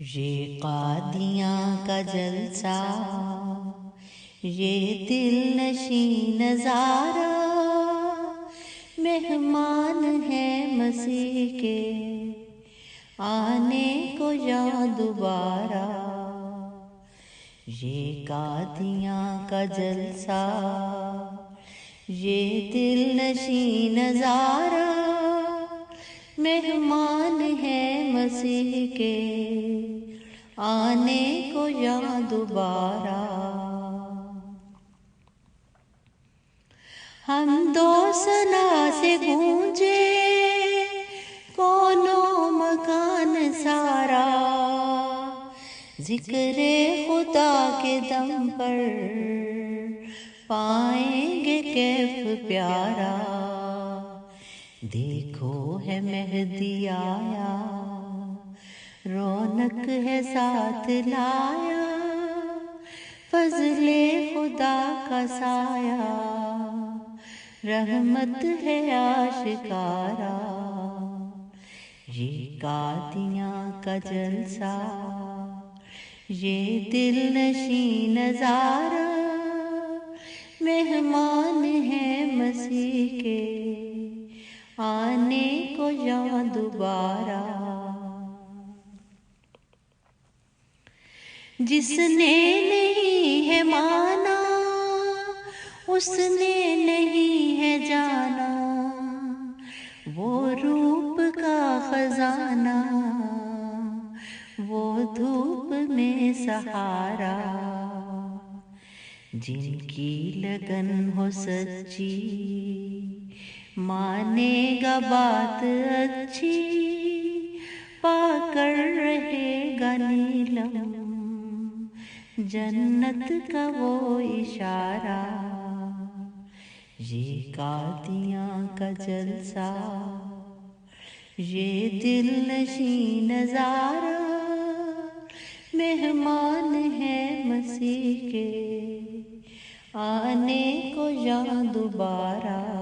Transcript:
یہ قادیاں کا جلسہ، یہ دل نشین نظارہ، مہمان ہے مسیح کے آنے کو یا دوبارہ۔ یہ قادیاں کا جلسہ، یہ دل نشین نظارہ، مہمان ہے مسیح کے آنے کو یا دوبارہ۔ حمد و ثنا سے گونجے کون و مکان سارا، ذکر خدا کے دم پر پائیں گے کیف پیارا۔ دیکھو ہے مہدی آیا، رونق ہے ساتھ لایا، فضل خدا کا سایہ، رحمت ہے آشکارا۔ یہ قادیاں کا جلسہ، یہ دل نشین نظارہ، مہمان ہے مسیح کے آنے کو یا دوبارہ۔ جس نے نہیں ہے مانا، اس نے نہیں ہے جانا، وہ روپ کا خزانہ، وہ دھوپ میں سہارا۔ جن کی لگن ہو سچی، مانے گا بات اچھی، پا کر رہے گا نیلم جنت کا وہ اشارہ۔ یہ قادیاں کا جلسہ، یہ دل نشین نظارہ، مہمان ہے مسیح کے آنے کو یا دوبارہ۔